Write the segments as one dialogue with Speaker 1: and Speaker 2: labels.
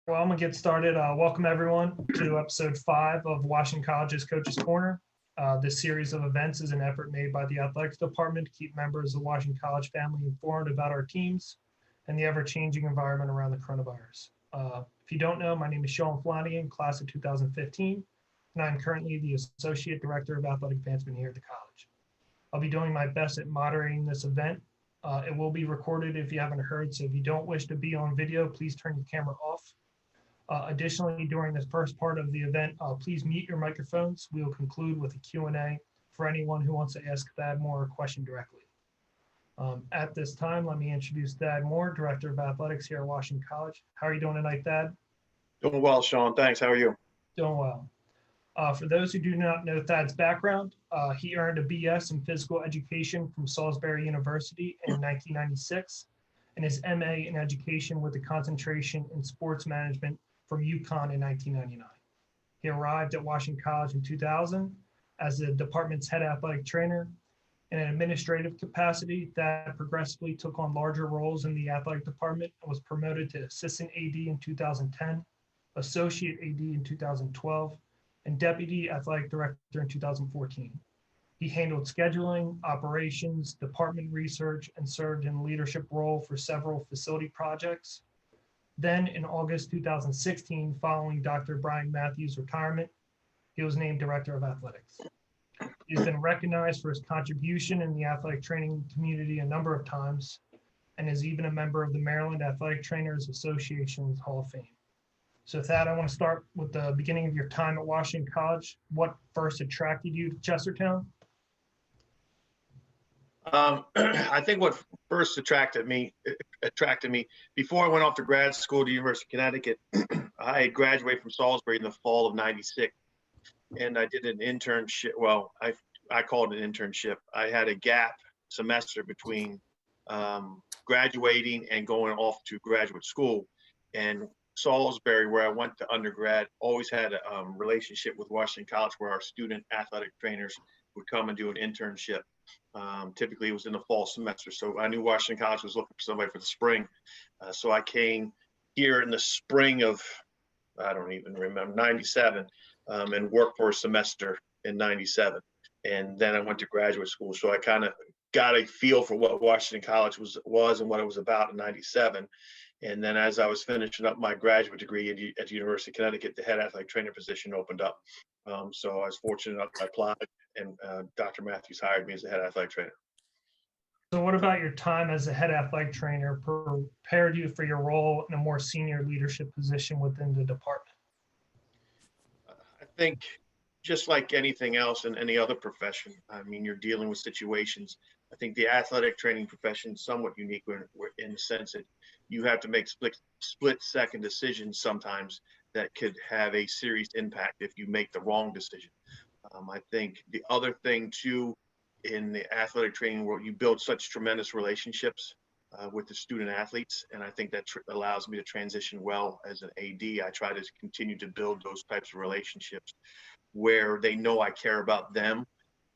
Speaker 1: Well, I'm gonna get started. Welcome everyone to episode 5 of Washington College's Coaches Corner. This series of events is an effort made by the athletics department to keep members of the Washington College family informed about our teams and the ever-changing environment around the coronavirus. If you don't know, my name is Sean Flanagan, class of 2015, and I'm currently the Associate Director of Athletic Advancement here at the college. I'll be doing my best at moderating this event. It will be recorded if you haven't heard, so if you don't wish to be on video, please turn your camera off. Additionally, during this first part of the event, please mute your microphones. We will conclude with a Q&A for anyone who wants to ask Thad Moore a question directly. At this time, let me introduce Thad Moore, Director of Athletics here at Washington College. How are you doing tonight, Thad?
Speaker 2: Doing well, Sean. Thanks. How are you?
Speaker 1: Doing well. For those who do not know Thad's background, he earned a BS in physical education from Salisbury University in 1996 and his MA in education with a concentration in sports management from UConn in 1999. He arrived at Washington College in 2000 as the department's head athletic trainer. In an administrative capacity, that progressively took on larger roles in the athletic department and was promoted to assistant AD in 2010, associate AD in 2012, and deputy athletic director in 2014. He handled scheduling, operations, department research, and served in a leadership role for several facility projects. Then in August 2016, following Dr. Brian Matthews' retirement, he was named Director of Athletics. He's been recognized for his contribution in the athletic training community a number of times and is even a member of the Maryland Athletic Trainers Association's Hall of Fame. So Thad, I want to start with the beginning of your time at Washington College. What first attracted you to Chestertown?
Speaker 2: I think what first attracted me before I went off to grad school at the University of Connecticut. I graduated from Salisbury in the fall of '96, and I did an internship. Well, I called it an internship. I had a gap semester between graduating and going off to graduate school, and Salisbury, where I went to undergrad, always had a relationship with Washington College where our student athletic trainers would come and do an internship. Typically, it was in the fall semester. So I knew Washington College was looking for somebody for the spring. So I came here in the spring of, I don't even remember, '97, and worked for a semester in '97. And then I went to graduate school. So I kind of got a feel for what Washington College was and what it was about in '97. And then as I was finishing up my graduate degree at the University of Connecticut, the head athletic trainer position opened up. So I was fortunate enough to apply, and Dr. Matthews hired me as a head athletic trainer.
Speaker 1: So what about your time as a head athletic trainer prepared you for your role in a more senior leadership position within the department?
Speaker 2: I think just like anything else in any other profession, I mean, you're dealing with situations. I think the athletic training profession is somewhat unique in the sense that you have to make split-second decisions sometimes that could have a serious impact if you make the wrong decision. I think the other thing too, in the athletic training world, you build such tremendous relationships with the student athletes, and I think that allows me to transition well as an AD. I try to continue to build those types of relationships where they know I care about them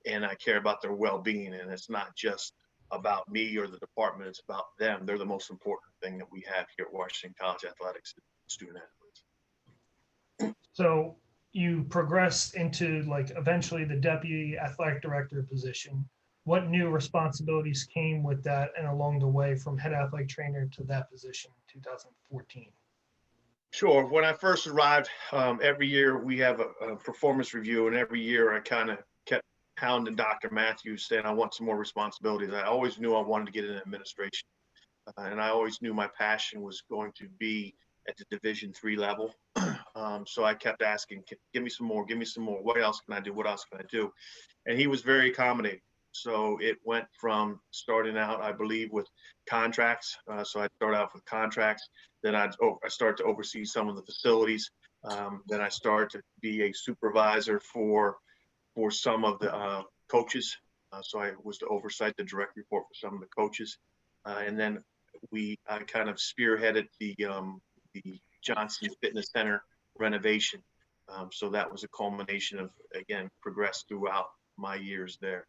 Speaker 2: and I care about their well-being, and it's not just about me or the department, it's about them. They're the most important thing that we have here at Washington College Athletics, student athletes.
Speaker 1: So you progressed into eventually the deputy athletic director position. What new responsibilities came with that and along the way from head athletic trainer to that position in 2014?
Speaker 2: Sure. When I first arrived, every year we have a performance review, and every year I kind of kept hounding Dr. Matthews saying I want some more responsibilities. I always knew I wanted to get in administration, and I always knew my passion was going to be at the Division III level. So I kept asking, give me some more, give me some more. What else can I do? What else can I do? And he was very accommodating. So it went from starting out, I believe, with contracts. So I started out with contracts. Then I started to oversee some of the facilities. Then I started to be a supervisor for some of the coaches. So I was to oversight the direct report for some of the coaches. And then I kind of spearheaded the Johnson Fitness Center renovation. So that was a culmination of, again, progress throughout my years there.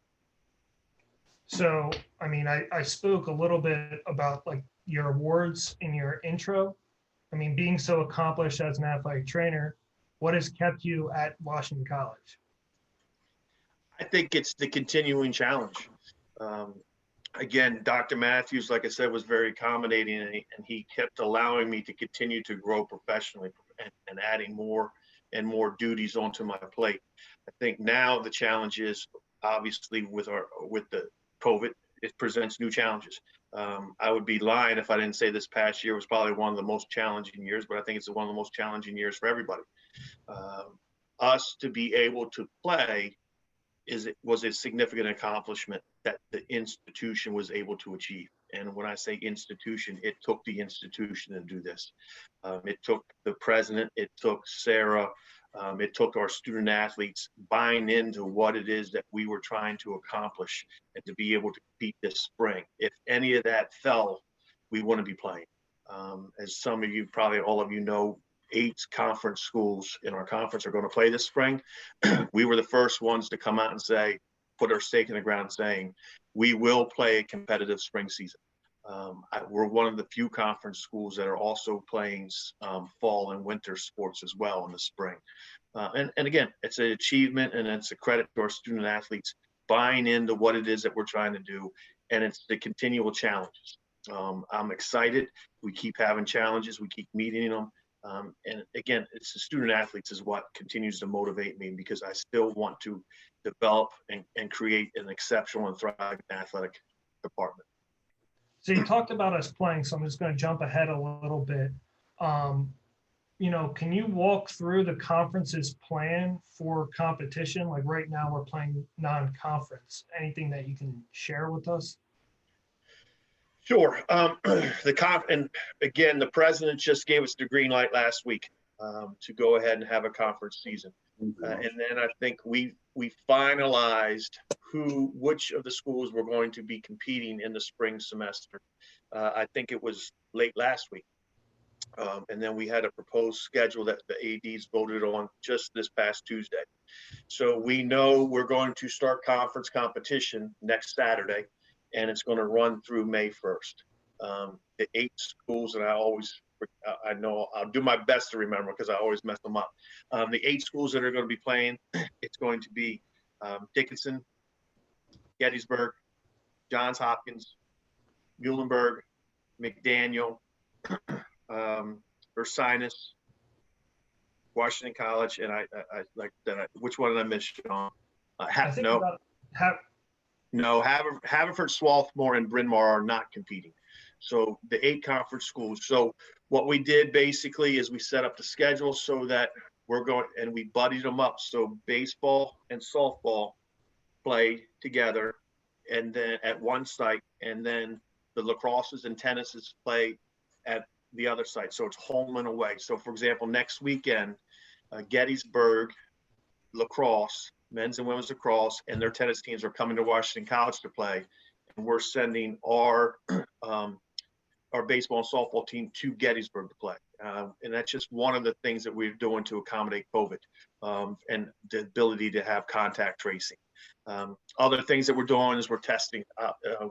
Speaker 1: So, I mean, I spoke a little bit about your awards in your intro. I mean, being so accomplished as an athletic trainer, what has kept you at Washington College?
Speaker 2: I think it's the continuing challenge. Um, Again, Dr. Matthews, like I said, was very accommodating, and he kept allowing me to continue to grow professionally and adding more and more duties onto my plate. I think now the challenge is obviously with the COVID, it presents new challenges. I would be lying if I didn't say this past year was probably one of the most challenging years, but I think it's one of the most challenging years for everybody. Us to be able to play was a significant accomplishment that the institution was able to achieve. And when I say institution, it took the institution to do this. It took the president, it took Sarah, it took our student athletes buying into what it is that we were trying to accomplish and to be able to compete this spring. If any of that fell, we wouldn't be playing. As some of you, probably all of you know, 8 conference schools in our conference are going to play this spring. We were the first ones to come out and say, put our stake in the ground saying, we will play a competitive spring season. We're one of the few conference schools that are also playing fall and winter sports as well in the spring. And again, it's an achievement and it's a credit to our student athletes buying into what it is that we're trying to do. And it's the continual challenges. I'm excited. We keep having challenges. We keep meeting them. And again, it's the student athletes is what continues to motivate me because I still want to develop and create an exceptional and thriving athletic department.
Speaker 1: So you talked about us playing, so I'm just going to jump ahead a little bit. Can you walk through the conference's plan for competition? Like right now we're playing non-conference. Anything that you can share with us?
Speaker 2: Sure. And again, the president just gave us the green light last week to go ahead and have a conference season. And then I think we finalized which of the schools were going to be competing in the spring semester. I think it was late last week. And then we had a proposed schedule that the ADs voted on just this past Tuesday. So we know we're going to start conference competition next Saturday, and it's going to run through May 1st. The 8 schools, and I know I'll do my best to remember because I always mess them up. The 8 schools that are going to be playing, it's going to be Dickinson, Gettysburg, Johns Hopkins, Muhlenberg, McDaniel, Ursinus, Washington College, and I like that. Which one did I miss, Sean? Haverford, Swarthmore, and Bryn Mawr are not competing. So the 8 conference schools. So what we did basically is we set up the schedule so that we're going and we buddied them up. So baseball and softball play together, and then at one site, and then the lacrosses and tennises play at the other site. So it's home and away. So for example, next weekend, Gettysburg lacrosse, men's and women's lacrosse, and their tennis teams are coming to Washington College to play. And we're sending our baseball and softball team to Gettysburg to play. And that's just one of the things that we're doing to accommodate COVID and the ability to have contact tracing. Other things that we're doing is we're testing.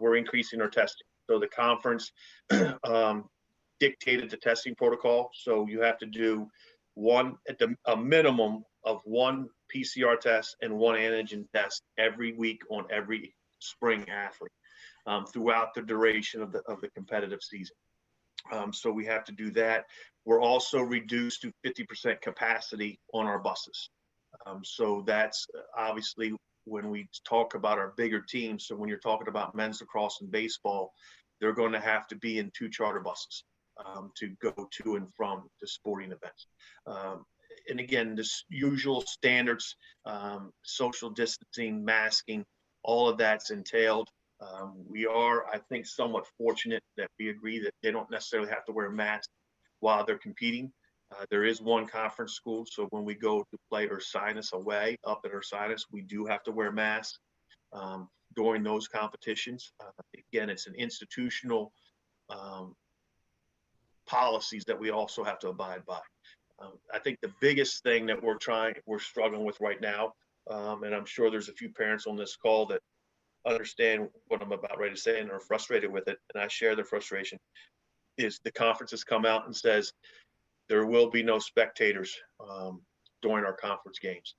Speaker 2: We're increasing our testing. So the conference dictated the testing protocol. So you have to do a minimum of 1 PCR test and 1 antigen test every week on every spring athlete throughout the duration of the competitive season. So we have to do that. We're also reduced to 50% capacity on our buses. So that's obviously when we talk about our bigger teams. So when you're talking about men's lacrosse and baseball, they're going to have to be in 2 charter buses to go to and from the sporting events. And again, the usual standards, social distancing, masking, all of that's entailed. We are, I think, somewhat fortunate that we agree that they don't necessarily have to wear masks while they're competing. There is one conference school, so when we go to play Ursinus away up at Ursinus, we do have to wear masks during those competitions. Again, it's an institutional policies that we also have to abide by. I think the biggest thing that we're struggling with right now, and I'm sure there's a few parents on this call that understand what I'm about ready to say and are frustrated with it, and I share their frustration, is the conference has come out and says, there will be no spectators during our conference games.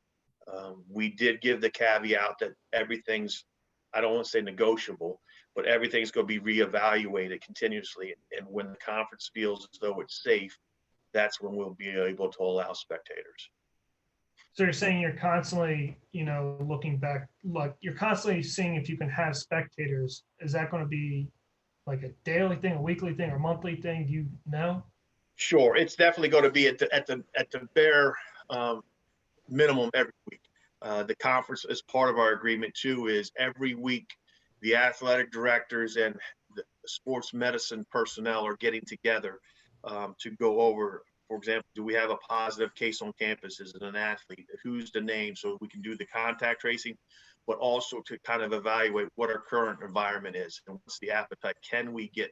Speaker 2: We did give the caveat that everything's, I don't want to say negotiable, but everything's going to be reevaluated continuously. And when the conference feels as though it's safe, that's when we'll be able to allow spectators.
Speaker 1: So you're saying you're constantly, looking back, like you're constantly seeing if you can have spectators. Is that going to be like a daily thing, a weekly thing, or monthly thing? Do you know?
Speaker 2: Sure, it's definitely going to be at the bare minimum every week. The conference, as part of our agreement too, is every week the athletic directors and the sports medicine personnel are getting together to go over, for example, do we have a positive case on campus? Is it an athlete? Who's the name? So we can do the contact tracing, but also to kind of evaluate what our current environment is and what's the appetite. Can we get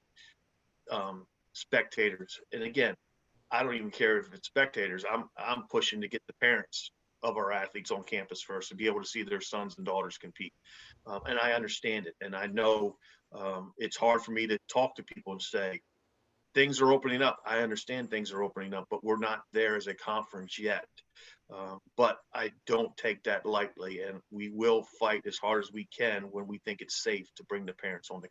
Speaker 2: spectators? And again, I don't even care if it's spectators. I'm pushing to get the parents of our athletes on campus first to be able to see their sons and daughters compete. And I understand it. And I know it's hard for me to talk to people and say, things are opening up. I understand things are opening up, but we're not there as a conference yet. But I don't take that lightly, and we will fight as hard as we can when we think it's safe to bring the parents on the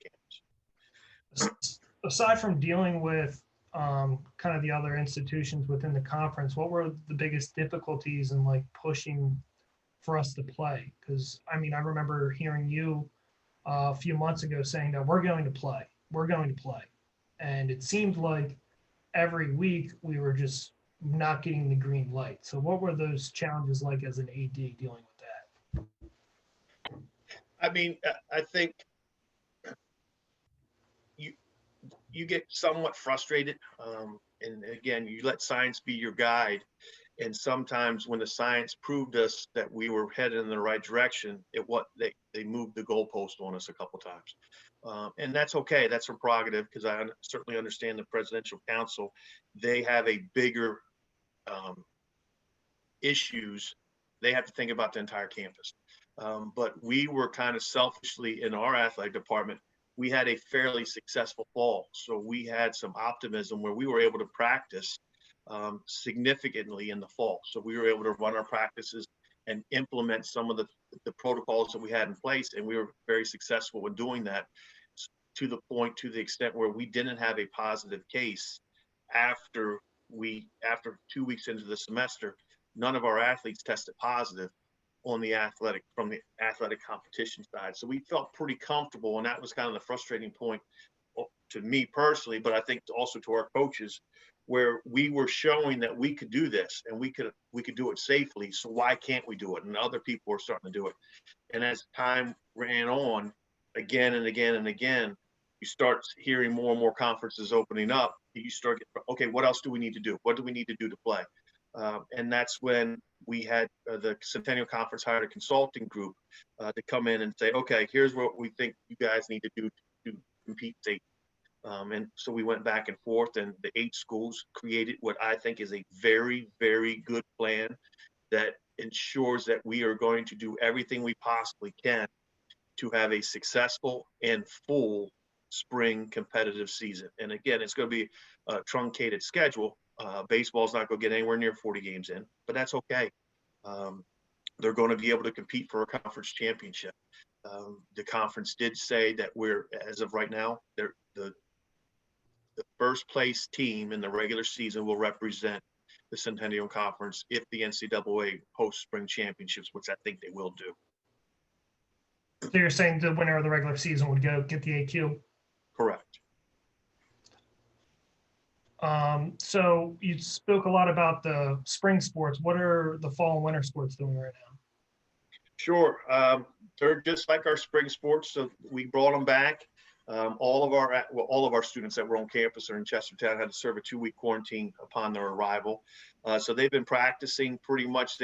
Speaker 2: campus.
Speaker 1: Aside from dealing with kind of the other institutions within the conference, what were the biggest difficulties in like pushing for us to play? Because I remember hearing you a few months ago saying that we're going to play, and it seemed like every week we were just not getting the green light. So what were those challenges like as an AD dealing with that?
Speaker 2: I think you get somewhat frustrated. And again, you let science be your guide. And sometimes when the science proved us that we were headed in the right direction, they moved the goalpost on us a couple times. And that's okay. That's a prerogative, because I certainly understand the Presidential Council. They have a bigger issues. They have to think about the entire campus. But we were kind of selfishly in our athletic department. We had a fairly successful fall. So we had some optimism where we were able to practice significantly in the fall. So we were able to run our practices and implement some of the protocols that we had in place. And we were very successful in doing that to the extent where we didn't have a positive case after 2 weeks into the semester. None of our athletes tested positive from the athletic competition side. So we felt pretty comfortable, and that was kind of the frustrating point to me personally, but I think also to our coaches, where we were showing that we could do this and we could do it safely. So why can't we do it? And other people were starting to do it. And as time ran on, again and again and again, you start hearing more and more conferences opening up. You start getting, okay, what else do we need to do? What do we need to do to play? And that's when we had the Centennial Conference hired a consulting group to come in and say, okay, here's what we think you guys need to do to compete safely. And so we went back and forth, and the 8 schools created what I think is a very, very good plan that ensures that we are going to do everything we possibly can to have a successful and full spring competitive season. And again, it's going to be a truncated schedule. Baseball's not going to get anywhere near 40 games in, but that's okay. They're going to be able to compete for a conference championship. The conference did say that as of right now, the first place team in the regular season will represent the Centennial Conference if the NCAA hosts spring championships, which I think they will do.
Speaker 1: So you're saying the winner of the regular season would go get the AQ?
Speaker 2: Correct.
Speaker 1: So you spoke a lot about the spring sports. What are the fall and winter sports doing right now?
Speaker 2: Sure. They're just like our spring sports. So we brought them back. All of our students that were on campus or in Chestertown had to serve a 2-week quarantine upon their arrival. So they've been practicing pretty much.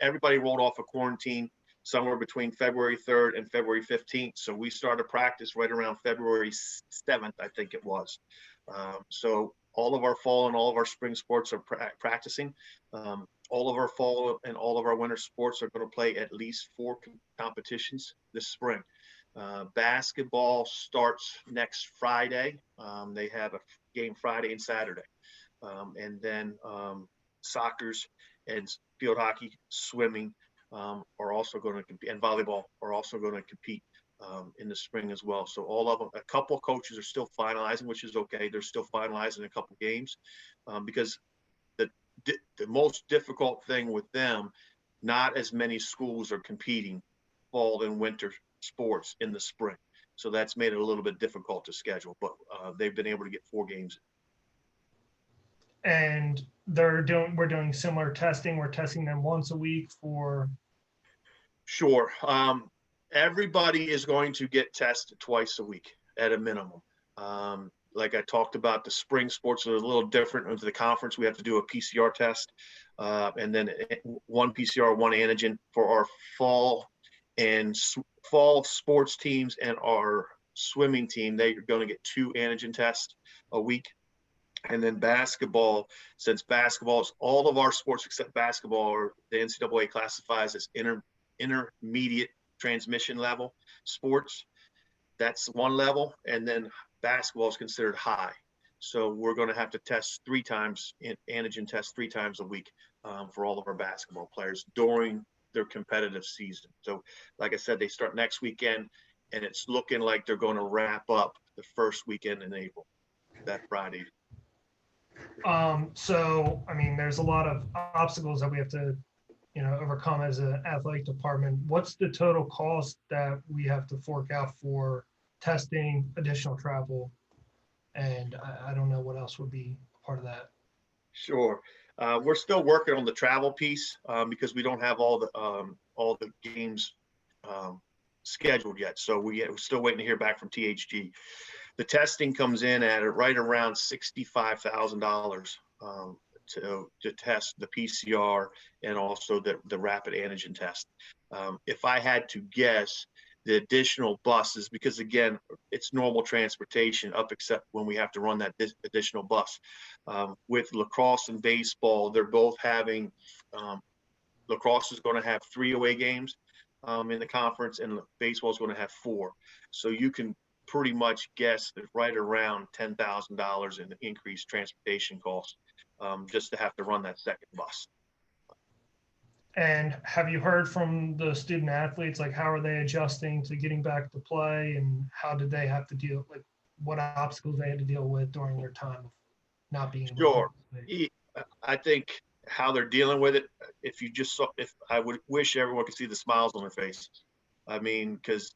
Speaker 2: Everybody rolled off a quarantine somewhere between February 3rd and February 15th. So we started practice right around February 7th, I think it was. So all of our fall and all of our spring sports are practicing. All of our fall and all of our winter sports are going to play at least 4 competitions this spring. Basketball starts next Friday. They have game Friday and Saturday. And then soccer's and field hockey, swimming are also going to compete, and volleyball are also going to compete in the spring as well. So all of them, a couple of coaches are still finalizing, which is okay. They're still finalizing a couple games because the most difficult thing with them, not as many schools are competing fall and winter sports in the spring. So that's made it a little bit difficult to schedule, but they've been able to get 4 games.
Speaker 1: And we're doing similar testing. We're testing them once a week for.
Speaker 2: Sure. Everybody is going to get tested twice a week at a minimum. Like I talked about, the spring sports are a little different. Into the conference, we have to do a PCR test, and then 1 PCR, 1 antigen for our fall sports teams and our swimming team. They're going to get 2 antigen tests a week. And then basketball, since basketball is all of our sports except basketball, or the NCAA classifies as intermediate transmission level sports, that's 1 level. And then basketball is considered high. So we're going to have to test 3 times, antigen test 3 times a week for all of our basketball players during their competitive season. So like I said, they start next weekend, and it's looking like they're going to wrap up the first weekend in April, that Friday.
Speaker 1: So, I mean, there's a lot of obstacles that we have to, overcome as an athletic department. What's the total cost that we have to fork out for testing, additional travel? And I don't know what else would be part of that.
Speaker 2: Sure. We're still working on the travel piece because we don't have all the games scheduled yet. So we're still waiting to hear back from THG. The testing comes in at right around $65,000 to test the PCR and also the rapid antigen test. If I had to guess, the additional buses, because again, it's normal transportation up except when we have to run that additional bus. With lacrosse and baseball, they're both having, lacrosse is going to have 3 away games in the conference, and baseball is going to have 4. So you can pretty much guess that right around $10,000 in increased transportation costs just to have to run that second bus.
Speaker 1: And have you heard from the student athletes, like how are they adjusting to getting back to play, and how did they have to deal, like what obstacles they had to deal with during their time of not being able
Speaker 2: Sure.
Speaker 1: to play?
Speaker 2: I think how they're dealing with it, if I would wish everyone could see the smiles on their faces. I mean, because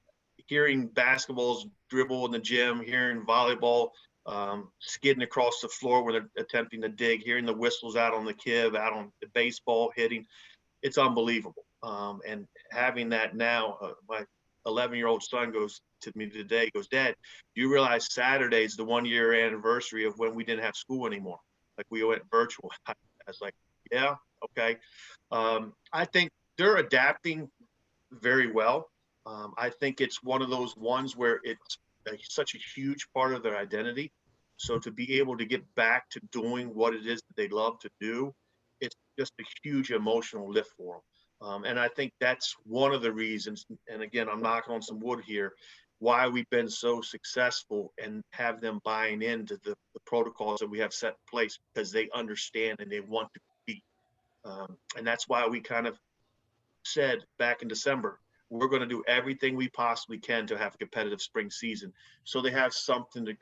Speaker 2: hearing basketballs dribble in the gym, hearing volleyball skidding across the floor when they're attempting to dig, hearing the whistles out on the kib, out on the baseball hitting, it's unbelievable. And having that now, my 11-year-old son goes to me today, goes, "Dad, do you realize Saturday's the 1-year anniversary of when we didn't have school anymore? Like we went virtual." I was like, "Yeah, okay." I think they're adapting very well. I think it's one of those ones where it's such a huge part of their identity. So to be able to get back to doing what it is that they love to do, it's just a huge emotional lift for them. And I think that's one of the reasons, and again, I'm knocking on some wood here, why we've been so successful and have them buying into the protocols that we have set in place, because they understand and they want to compete. And that's why we kind of said back in December, we're going to do everything we possibly can to have a competitive spring season, so they have something to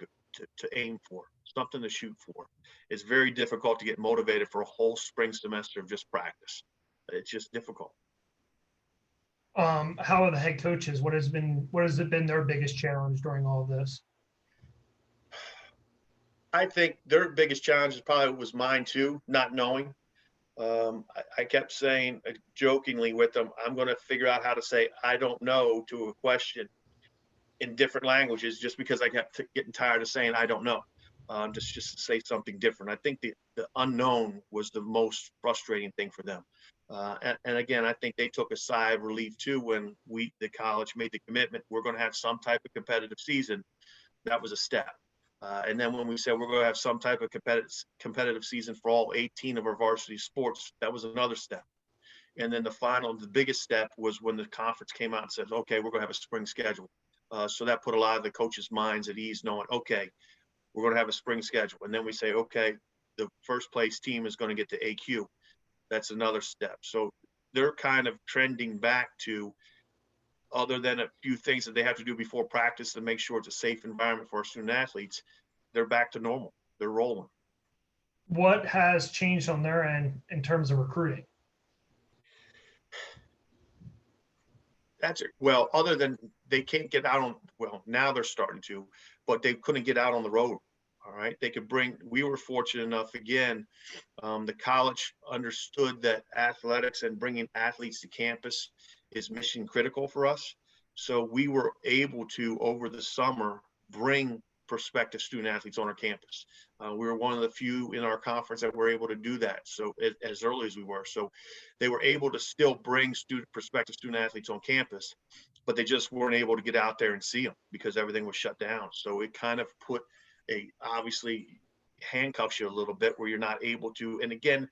Speaker 2: aim for, something to shoot for. It's very difficult to get motivated for a whole spring semester of just practice. It's just difficult.
Speaker 1: How are the head coaches? What has it been their biggest challenge during all of this?
Speaker 2: I think their biggest challenge probably was mine too, not knowing. I kept saying jokingly with them, I'm going to figure out how to say "I don't know" to a question in different languages, just because I kept getting tired of saying "I don't know." Just to say something different. I think the unknown was the most frustrating thing for them. And again, I think they took a sigh of relief too when the college made the commitment, we're going to have some type of competitive season. That was a step. And then when we said we're going to have some type of competitive season for all 18 of our varsity sports, that was another step. And then the biggest step was when the conference came out and said, okay, we're going to have a spring schedule. So that put a lot of the coaches' minds at ease, knowing, okay, we're going to have a spring schedule. And then we say, okay, the first place team is going to get to AQ. That's another step. So they're kind of trending back to, other than a few things that they have to do before practice to make sure it's a safe environment for our student athletes, they're back to normal. They're rolling.
Speaker 1: What has changed on their end in terms of recruiting?
Speaker 2: That's it. Well, other than they can't get out on, well, now they're starting to, but they couldn't get out on the road. All right. They could bring, we were fortunate enough, again, the college understood that athletics and bringing athletes to campus is mission critical for us. So we were able to, over the summer, bring prospective student athletes on our campus. We were one of the few in our conference that were able to do that. So as early as we were, so they were able to still bring prospective student athletes on campus, but they just weren't able to get out there and see them because everything was shut down. So it kind of put obviously handcuffs you a little bit where you're not able to. And again,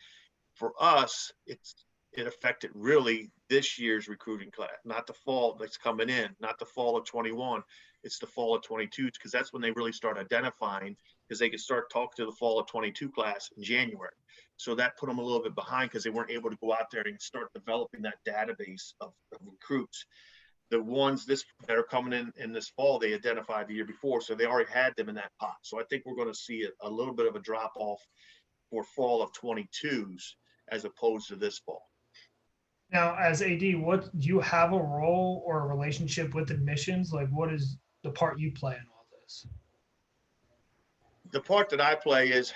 Speaker 2: for us, it affected really this year's recruiting class, not the fall that's coming in, not the fall of 21. It's the fall of 22, because that's when they really start identifying, because they could start talking to the fall of 22 class in January. So that put them a little bit behind because they weren't able to go out there and start developing that database of recruits. The ones that are coming in this fall, they identified the year before, so they already had them in that pot. So I think we're going to see a little bit of a drop off for fall of 22s as opposed to this fall.
Speaker 1: Now, as AD, what do you have a role or a relationship with admissions? Like, what is the part you play in all this?
Speaker 2: The part that I play is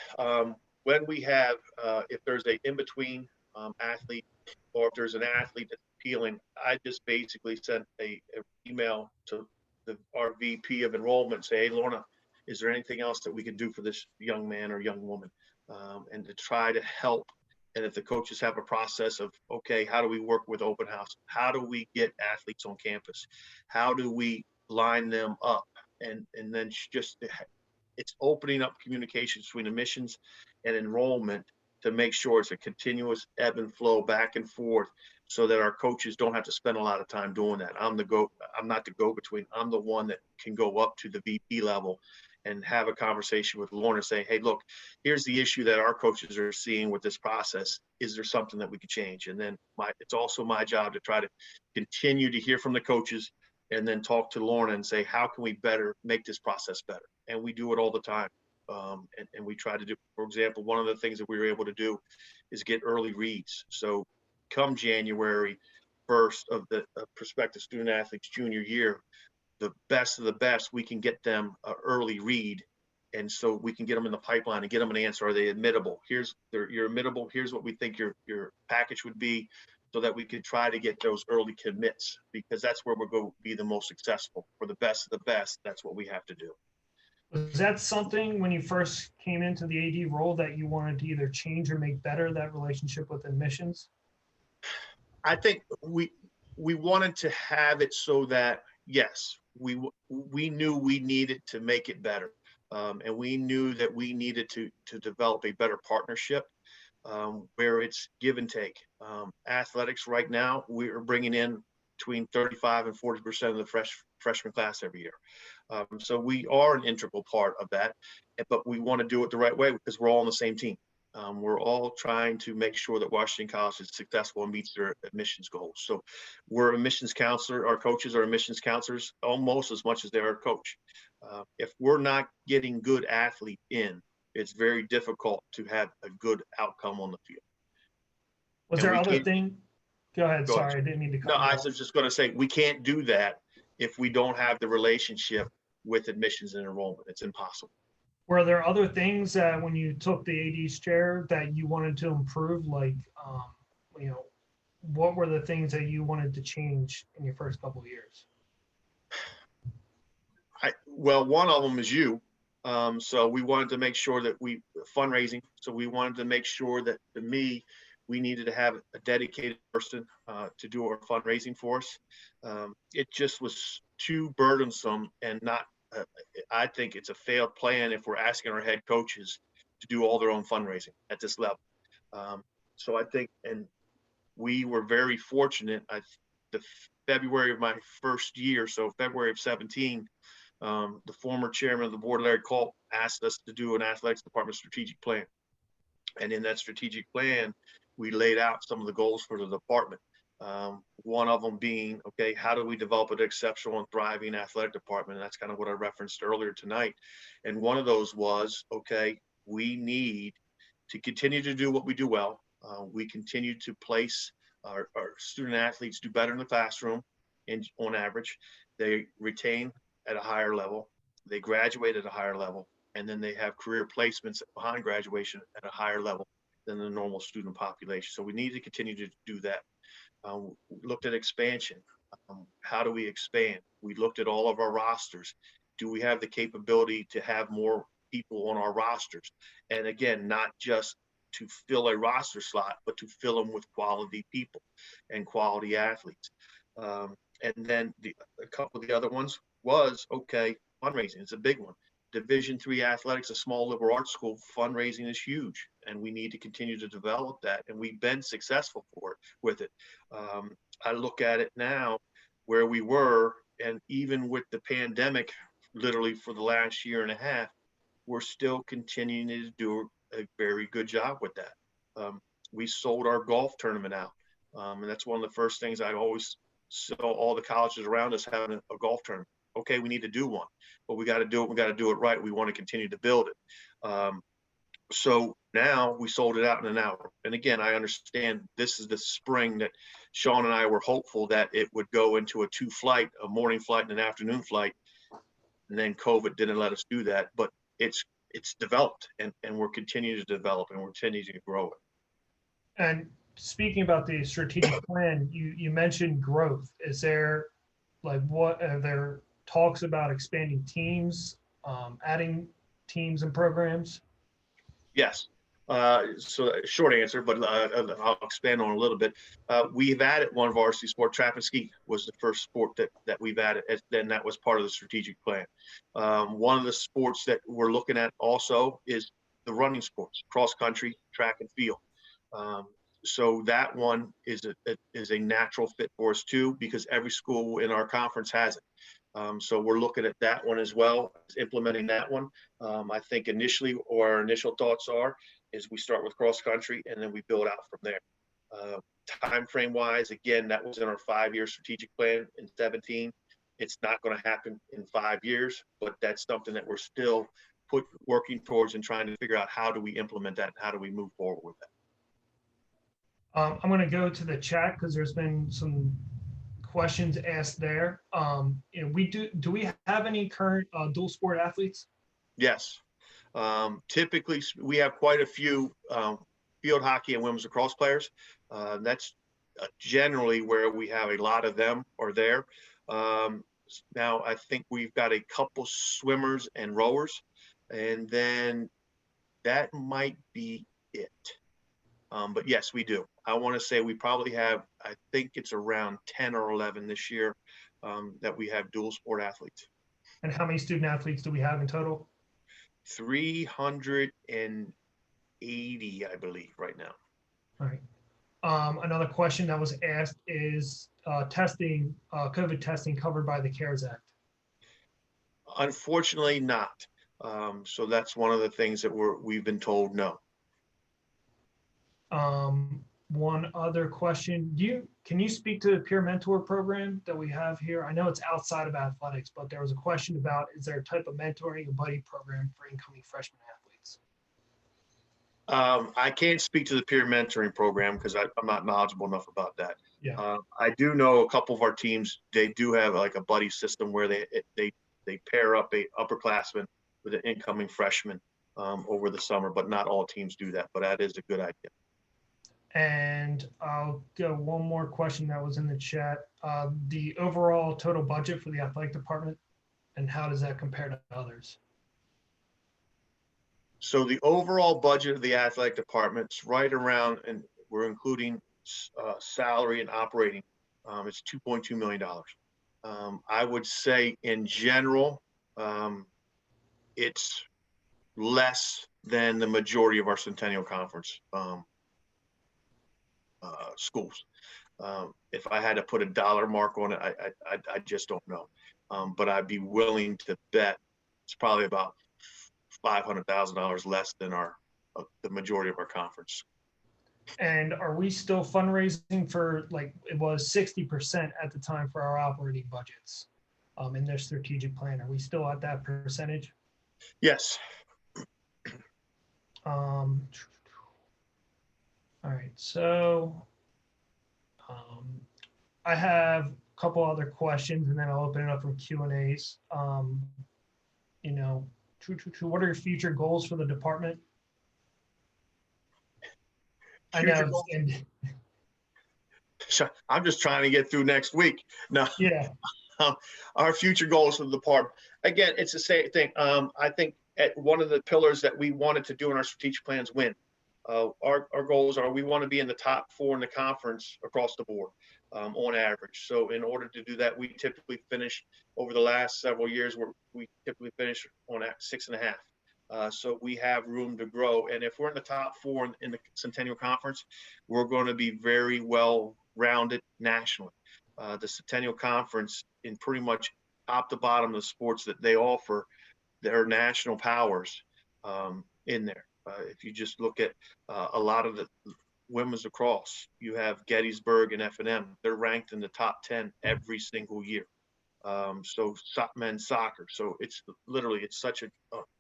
Speaker 2: when we have, if there's a in-between athlete, or if there's an athlete that's appealing, I just basically send a email to our VP of enrollment, say, hey, Lorna, is there anything else that we can do for this young man or young woman? And to try to help. And if the coaches have a process of, okay, how do we work with open house? How do we get athletes on campus? How do we line them up? And then just, it's opening up communication between admissions and enrollment to make sure it's a continuous ebb and flow back and forth, so that our coaches don't have to spend a lot of time doing that. I'm not the go-between. I'm the one that can go up to the VP level and have a conversation with Lorna, say, hey, look, here's the issue that our coaches are seeing with this process. Is there something that we could change? And then it's also my job to try to continue to hear from the coaches and then talk to Lorna and say, how can we better make this process better? And we do it all the time. And we try to do, for example, one of the things that we were able to do is get early reads. So come January 1st of the prospective student athlete's junior year, the best of the best, we can get them an early read. And so we can get them in the pipeline and get them an answer. Are they admittable? You're admittable. Here's what we think your package would be, so that we could try to get those early commits, because that's where we're going to be the most successful. For the best of the best, that's what we have to do.
Speaker 1: Was that something when you first came into the AD role that you wanted to either change or make better, that relationship with admissions?
Speaker 2: I think we wanted to have it so that, yes, we knew we needed to make it better. And we knew that we needed to develop a better partnership where it's give and take. Athletics right now, we are bringing in between 35 and 40% of the freshman class every year. So we are an integral part of that, but we want to do it the right way because we're all on the same team. We're all trying to make sure that Washington College is successful and meets their admissions goals. So we're admissions counselor, our coaches are admissions counselors almost as much as they're a coach. If we're not getting good athlete in, it's very difficult to have a good outcome on the field.
Speaker 1: Was there other thing? Go ahead. Sorry, I didn't mean to cut you off.
Speaker 2: I was just going to say, we can't do that if we don't have the relationship with admissions and enrollment. It's impossible.
Speaker 1: Were there other things that when you took the AD's chair that you wanted to improve? Like, what were the things that you wanted to change in your first couple of years?
Speaker 2: Well, one of them is you. So we wanted to make sure that fundraising. So we wanted to make sure that, to me, we needed to have a dedicated person to do our fundraising for us. It just was too burdensome and not, I think it's a failed plan if we're asking our head coaches to do all their own fundraising at this level. So I think, and we were very fortunate. The February of my first year, so February of 17, The former chairman of the board, Larry Culp, asked us to do an athletics department strategic plan. And in that strategic plan, we laid out some of the goals for the department. One of them being, okay, how do we develop an exceptional and thriving athletic department? And that's kind of what I referenced earlier tonight. And one of those was, okay, we need to continue to do what we do well. We continue to place our student athletes do better in the classroom on average. They retain at a higher level. They graduate at a higher level. And then they have career placements behind graduation at a higher level than the normal student population. So we need to continue to do that. We looked at expansion. How do we expand? We looked at all of our rosters. Do we have the capability to have more people on our rosters? And again, not just to fill a roster slot, but to fill them with quality people and quality athletes. And then a couple of the other ones was, okay, fundraising. It's a big one. Division III athletics, a small liberal arts school, fundraising is huge, and we need to continue to develop that. And we've been successful with it. I look at it now where we were, and even with the pandemic, literally for the last year and a half, we're still continuing to do a very good job with that. We sold our golf tournament out, and that's one of the first things I always saw all the colleges around us having a golf tournament. Okay, we need to do one, but we got to do it. We got to do it right. We want to continue to build it. So now we sold it out in an hour. And again, I understand this is the spring that Sean and I were hopeful that it would go into a 2-flight, a morning flight and an afternoon flight. And then COVID didn't let us do that, but it's developed and we're continuing to develop and we're continuing to grow it.
Speaker 1: And speaking about the strategic plan, you mentioned growth. Is there what are there talks about expanding teams, adding teams and programs?
Speaker 2: Yes. So short answer, but I'll expand on a little bit. We've added one varsity sport. Track and ski was the first sport that we've added. Then that was part of the strategic plan. One of the sports that we're looking at also is the running sports, cross country, track and field. So that one is a natural fit for us too, because every school in our conference has it. So we're looking at that one as well, implementing that one. I think initially, or our initial thoughts is we start with cross country and then we build out from there. Time frame wise, again, that was in our 5-year strategic plan in 2017. It's not going to happen in 5 years, but that's something that we're still working towards and trying to figure out how do we implement that and how do we move forward with that.
Speaker 1: I'm going to go to the chat because there's been some questions asked there. Do we have any current dual sport athletes?
Speaker 2: Yes. Typically, we have quite a few field hockey and women's lacrosse players. That's generally where we have a lot of them are there. Now, I think we've got a couple swimmers and rowers, and then that might be it. But yes, we do. I want to say we probably have, I think it's around 10 or 11 this year that we have dual sport athletes.
Speaker 1: And how many student athletes do we have in total?
Speaker 2: 380, I believe, right now.
Speaker 1: All right. Another question that was asked is testing, COVID testing covered by the CARES Act?
Speaker 2: Unfortunately not. So that's one of the things that we've been told no.
Speaker 1: One other question, can you speak to the peer mentor program that we have here? I know it's outside of athletics, but there was a question about, is there a type of mentoring or buddy program for incoming freshman athletes?
Speaker 2: I can't speak to the peer mentoring program because I'm not knowledgeable enough about that.
Speaker 1: Yeah.
Speaker 2: I do know a couple of our teams, they do have like a buddy system where they pair up a upperclassman with an incoming freshman over the summer, but not all teams do that, but that is a good idea.
Speaker 1: And I'll go one more question that was in the chat. The overall total budget for the athletic department, and how does that compare to others?
Speaker 2: So the overall budget of the athletic department is right around, and we're including salary and operating, it's $2.2 million. I would say in general, it's less than the majority of our Centennial Conference schools. If I had to put a dollar mark on it, I just don't know. but I'd be willing to bet it's probably about $500,000 less than the majority of our conference.
Speaker 1: And are we still fundraising for, like, it was 60% at the time for our operating budgets in their strategic plan? Are we still at that percentage?
Speaker 2: Yes.
Speaker 1: All right, so I have a couple other questions, and then I'll open it up for Q&As. You know, what are your future goals for the department? I know. And
Speaker 2: I'm just trying to get through next week. No.
Speaker 1: Yeah.
Speaker 2: Our future goals for the department. Again, it's the same thing. I think at one of the pillars that we wanted to do in our strategic plans win. Our goals are we want to be in the top 4 in the conference across the board on average. So in order to do that, we typically finish over the last several years where we typically finish on at 6.5. So we have room to grow. And if we're in the top 4 in the Centennial Conference, we're going to be very well rounded nationally. The Centennial Conference, in pretty much top to bottom of the sports that they offer, there are national powers in there. If you just look at a lot of the women's lacrosse, you have Gettysburg and F&M. They're ranked in the top 10 every single year. So men's soccer. So it's literally, it's such an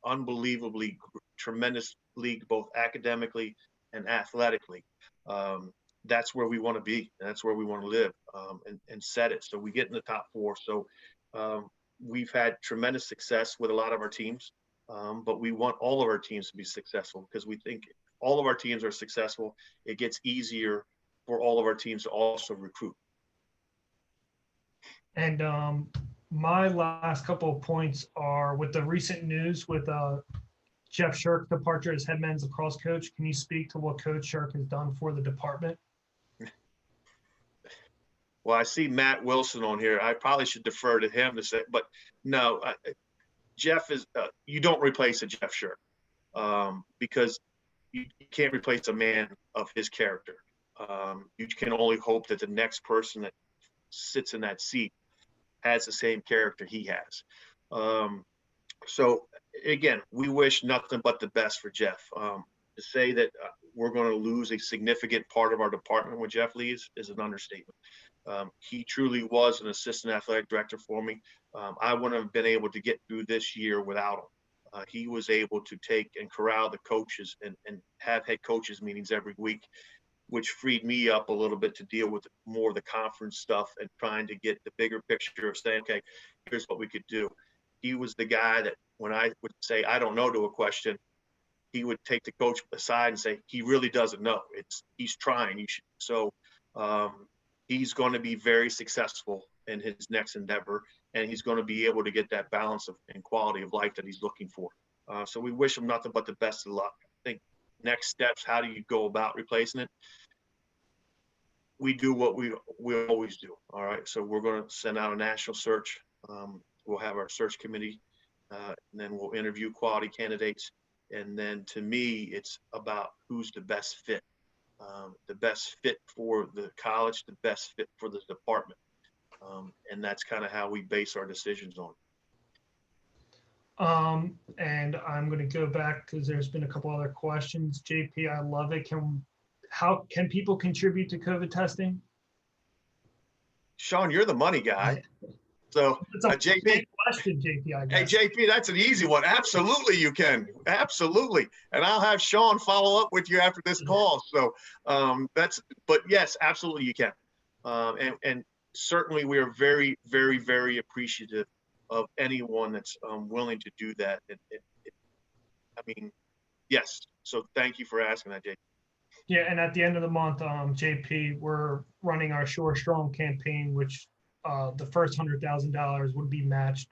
Speaker 2: unbelievably tremendous league, both academically and athletically. That's where we want to be. And that's where we want to live and set it. So we get in the top 4. So we've had tremendous success with a lot of our teams, but we want all of our teams to be successful because we think all of our teams are successful. It gets easier for all of our teams to also recruit.
Speaker 1: And my last couple of points are with the recent news with Jeff Shirk's departure as head men's lacrosse coach. Can you speak to what Coach Shirk has done for the department?
Speaker 2: Well, I see Matt Wilson on here. I probably should defer to him to say, but no, Jeff is, you don't replace a Jeff Shirk because you can't replace a man of his character. You can only hope that the next person that sits in that seat has the same character he has. So again, we wish nothing but the best for Jeff. To say that we're going to lose a significant part of our department when Jeff leaves is an understatement. He truly was an assistant athletic director for me. I wouldn't have been able to get through this year without him. He was able to take and corral the coaches and have head coaches meetings every week, which freed me up a little bit to deal with more of the conference stuff and trying to get the bigger picture of saying, okay, here's what we could do. He was the guy that when I would say, I don't know to a question, he would take the coach aside and say, he really doesn't know. He's trying. So he's going to be very successful in his next endeavor, and he's going to be able to get that balance and quality of life that he's looking for. So we wish him nothing but the best of luck. I think next steps, how do you go about replacing it? We do what we always do. All right. So we're going to send out a national search. We'll have our search committee, and then we'll interview quality candidates. And then to me, it's about who's the best fit for the college, the best fit for the department. And that's kind of how we base our decisions on.
Speaker 1: And I'm going to go back because there's been a couple other questions. JP, I love it. How can people contribute to COVID testing?
Speaker 2: Sean, you're the money guy. So
Speaker 1: JP, question, JP, I guess.
Speaker 2: Hey, JP, that's an easy one. Absolutely, you can. Absolutely. And I'll have Sean follow up with you after this call. So but yes, absolutely you can. And certainly we are very, very, very appreciative of anyone that's willing to do that. I mean, yes. So thank you for asking that, JP.
Speaker 1: Yeah, and at the end of the month, JP, we're running our Shore Strong campaign, which the first $100,000 would be matched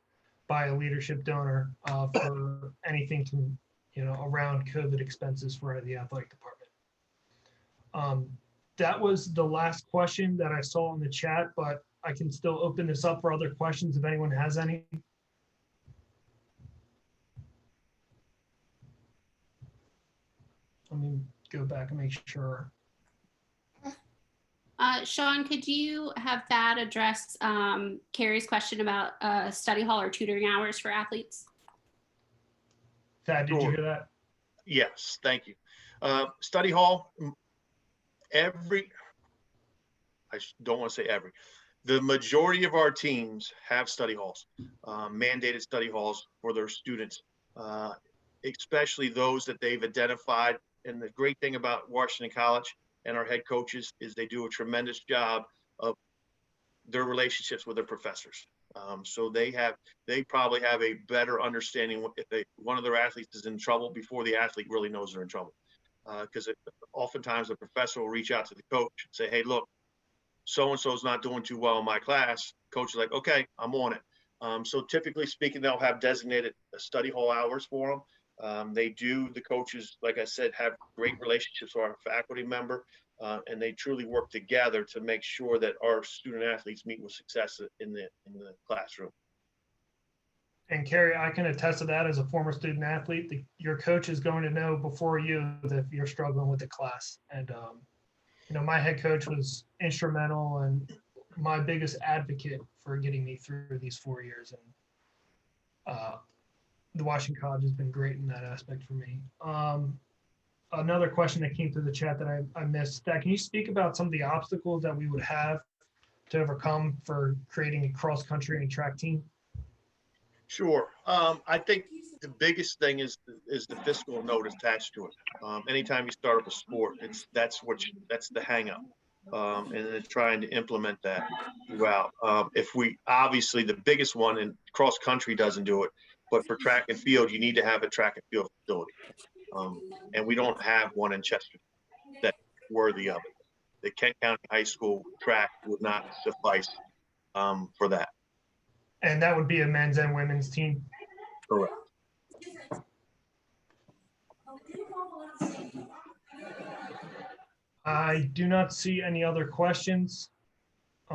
Speaker 1: by a leadership donor for anything around COVID expenses for the athletic department. That was the last question that I saw in the chat, but I can still open this up for other questions if anyone has any. Let me go back and make sure.
Speaker 3: Sean, could you have Thad address Carrie's question about study hall or tutoring hours for athletes?
Speaker 1: Thad, did you
Speaker 2: Sure.
Speaker 1: hear that?
Speaker 2: Yes, thank you. Study hall, don't want to say every, the majority of our teams have study halls, mandated study halls for their students, especially those that they've identified. And the great thing about Washington College and our head coaches is they do a tremendous job of their relationships with their professors. So they probably have a better understanding if one of their athletes is in trouble before the athlete really knows they're in trouble. Because oftentimes the professor will reach out to the coach and say, hey, look, so-and-so is not doing too well in my class. Coach is like, okay, I'm on it. So typically speaking, they'll have designated study hall hours for them. The coaches, like I said, have great relationships with our faculty member, and they truly work together to make sure that our student athletes meet with success in the classroom.
Speaker 1: And Carrie, I can attest to that as a former student athlete. Your coach is going to know before you that if you're struggling with the class. And my head coach was instrumental and my biggest advocate for getting me through these 4 years. And the Washington College has been great in that aspect for me. Another question that came through the chat that I missed, Thad, can you speak about some of the obstacles that we would have to overcome for creating a cross-country and track team?
Speaker 2: Sure. I think the biggest thing is the fiscal note attached to it. Anytime you start up a sport, that's the hang up. And then trying to implement that throughout. Obviously the biggest one, and cross country doesn't do it, but for track and field, you need to have a track and field facility. And we don't have one in Chester that's worthy of it. The Kent County High School track would not suffice for that.
Speaker 1: And that would be a men's and women's team?
Speaker 2: Correct.
Speaker 1: I do not see any other questions. I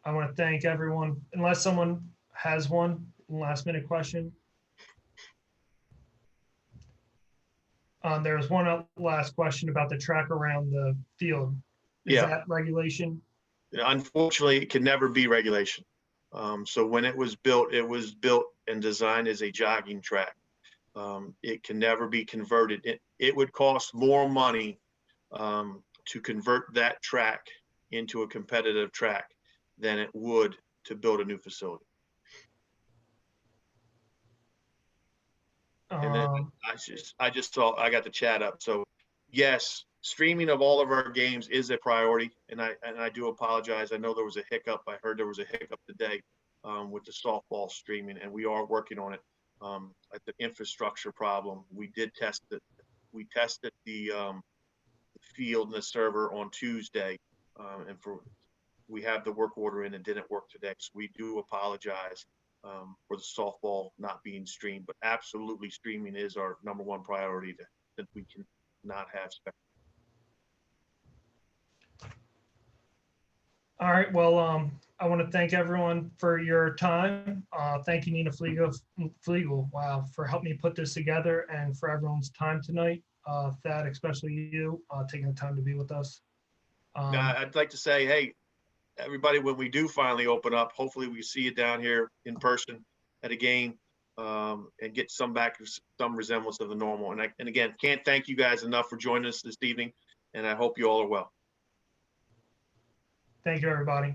Speaker 1: want to thank everyone, unless someone has one last minute question. There was one last question about the track around the field. Is that regulation?
Speaker 2: Unfortunately, it can never be regulation. So when it was built and designed as a jogging track. It can never be converted. It would cost more money to convert that track into a competitive track than it would to build a new facility. And then I just saw, I got the chat up. So yes, streaming of all of our games is a priority. And I do apologize. I know there was a hiccup. I heard there was a hiccup today with the softball streaming, and we are working on it. At the infrastructure problem, we did test it. We tested the field and the server on Tuesday, and we have the work order in and didn't work today. So we do apologize for the softball not being streamed, but absolutely streaming is our #1 priority that we can not have spectrum.
Speaker 1: All right, well, I want to thank everyone for your time. Thank you, Nina Flegel, wow, for helping me put this together and for everyone's time tonight. Thad, especially you, taking the time to be with us.
Speaker 2: I'd like to say, hey, everybody, when we do finally open up, hopefully we see you down here in person at a game and get some resemblance of the normal. And again, can't thank you guys enough for joining us this evening, and I hope you all are well.
Speaker 1: Thank you, everybody.